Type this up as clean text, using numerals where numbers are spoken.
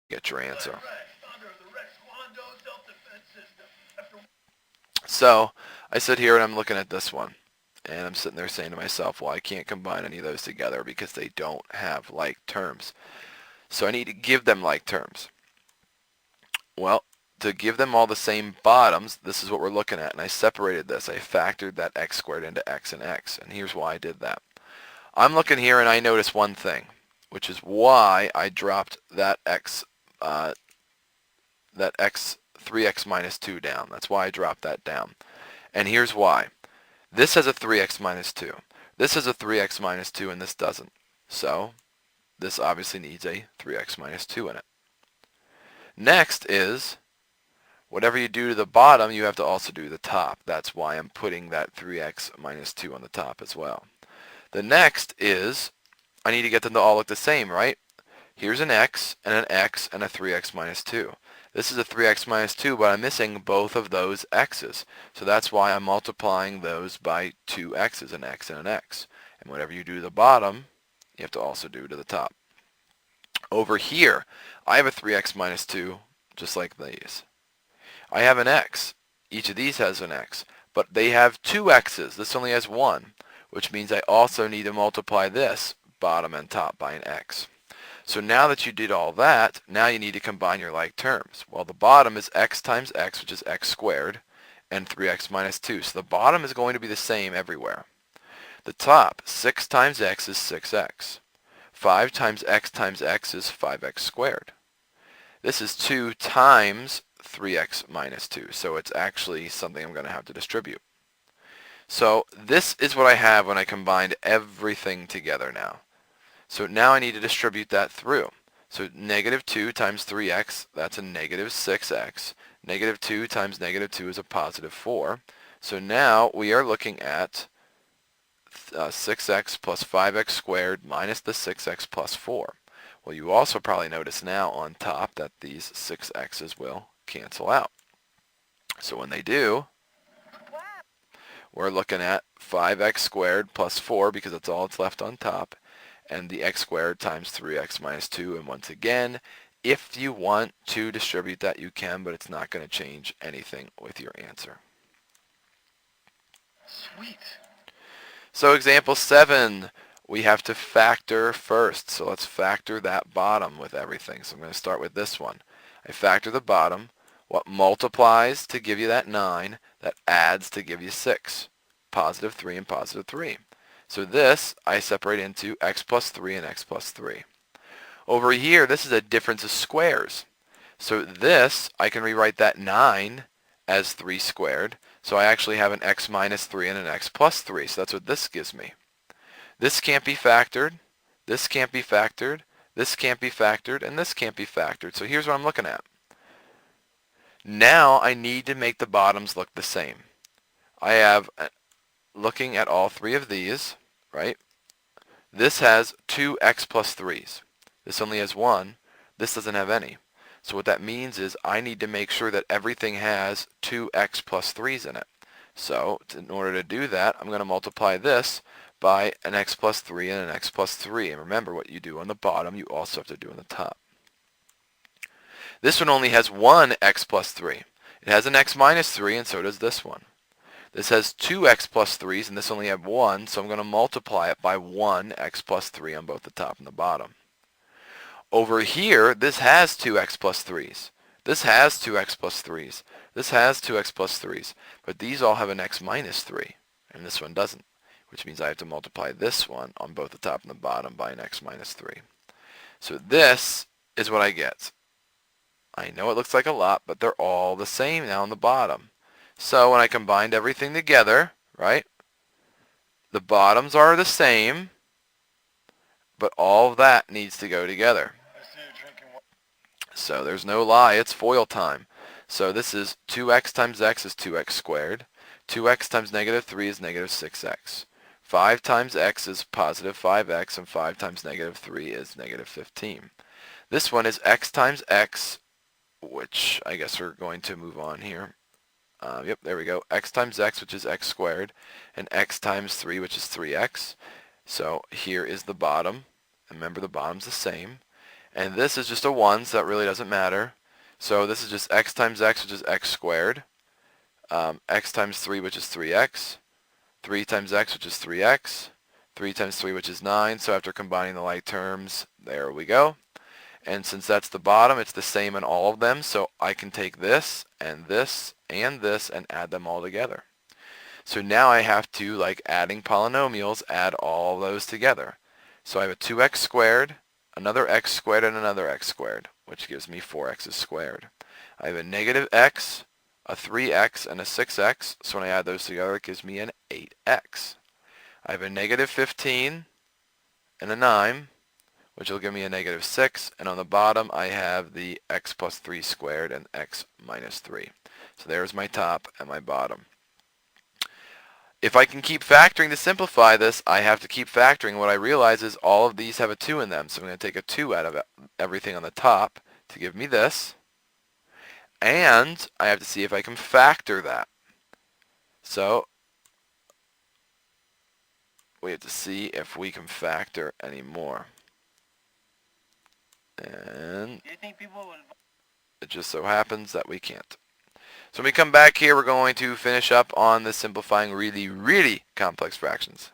get your answer. So I sit here and I'm looking at this one. And I'm sitting there saying to myself, well, I can't combine any of those together because they don't have like terms. So I need to give them like terms. Well, to give them all the same bottoms, this is what we're looking at. And I separated this. I factored that x squared into x and x. And here's why I did that. I'm looking here and I notice one thing, which is why I dropped that x 3x minus 2 down. That's why I dropped that down. And here's why. This has a 3x minus 2. This has a 3x minus 2, and this doesn't. So this obviously needs a 3x minus 2 in it. Next is, whatever you do to the bottom, you have to also do the top. That's why I'm putting that 3x minus 2 on the top as well. The next is, I need to get them to all look the same, right? Here's an x and a 3x minus 2. This is a 3x minus 2, but I'm missing both of those x's. So that's why I'm multiplying those by two x's, an x and an x. And whatever you do to the bottom, you have to also do to the top. Over here, I have a 3x minus 2, just like these. I have an x. Each of these has an x. But they have two x's. This only has one, which means I also need to multiply this, bottom and top, by an x. So now that you did all that, now you need to combine your like terms. Well, the bottom is x times x, which is x squared, and 3x minus 2. So the bottom is going to be the same everywhere. The top, 6 times x is 6x. 5 times x is 5x squared. This is 2 times 3x minus 2. So it's actually something I'm going to have to distribute. So this is what I have when I combined everything together now. So now I need to distribute that through. So negative 2 times 3x, that's a negative 6x. Negative 2 times negative 2 is a positive 4. So now we are looking at 6x plus 5x squared minus the 6x plus 4. Well, you also probably notice now on top that these 6x's will cancel out. So when they do, we're looking at 5x squared plus 4 because that's all that's left on top, and the x squared times 3x minus 2. And once again, if you want to distribute that, you can, but it's not going to change anything with your answer. Sweet. So example 7, we have to factor first. So let's factor that bottom with everything. So I'm going to start with this one. I factor the bottom. What multiplies to give you that 9, that adds to give you 6. Positive 3 and positive 3. So this I separate into x plus 3 and x plus 3. Over here, this is a difference of squares. So this, I can rewrite that 9 as 3 squared. So I actually have an x minus 3 and an x plus 3. So that's what this gives me. This can't be factored. This can't be factored. This can't be factored. And this can't be factored. So here's what I'm looking at. Now I need to make the bottoms look the same. I have, looking at all three of these, right? This has two x plus 3's. This only has one. This doesn't have any. So what that means is I need to make sure that everything has two x plus 3's in it. So in order to do that, I'm going to multiply this by an x plus 3 and an x plus 3. And remember, what you do on the bottom, you also have to do on the top. This one only has one x plus 3. It has an x minus 3, and so does this one. This has two x plus 3's, and this only had one, so I'm going to multiply it by one x plus 3 on both the top and the bottom. Over here, this has two x plus 3's. This has two x plus 3's. This has two x plus 3's. But these all have an x minus 3, and this one doesn't, which means I have to multiply this one on both the top and the bottom by an x minus 3. So this is what I get. I know it looks like a lot, but they're all the same now on the bottom. So when I combined everything together, right, the bottoms are the same, but all of that needs to go together. So there's no lie, it's FOIL time. So this is 2x times x is 2x squared. 2x times negative 3 is negative 6x. 5 times x is positive 5x, and 5 times negative 3 is negative 15. This one is x times x, which I guess we're going to move on here. Yep, there we go. X times x, which is x squared, and x times 3, which is 3x. So here is the bottom. Remember, the bottom's the same. And this is just a 1, so that really doesn't matter. So this is just x times x, which is x squared. X times 3, which is 3x. 3 times x, which is 3x. 3 times 3, which is 9. So after combining the like terms, there we go. And since that's the bottom, it's the same in all of them. So I can take this and this and this and add them all together. So now I have to, like adding polynomials, add all those together. So I have a 2x squared, another x squared, and another x squared, which gives me 4x squared. I have a negative x, a 3x, and a 6x. So when I add those together, it gives me an 8x. I have a negative 15 and a 9, which will give me a negative 6. And on the bottom, I have the x plus 3 squared and x minus 3. So there's my top and my bottom. If I can keep factoring to simplify this, I have to keep factoring. What I realize is all of these have a 2 in them. So I'm going to take a 2 out of everything on the top to give me this. And I have to see if I can factor that. So we have to see if we can factor any more. And it just so happens that we can't. So when we come back here, we're going to finish up on the simplifying really, really complex fractions.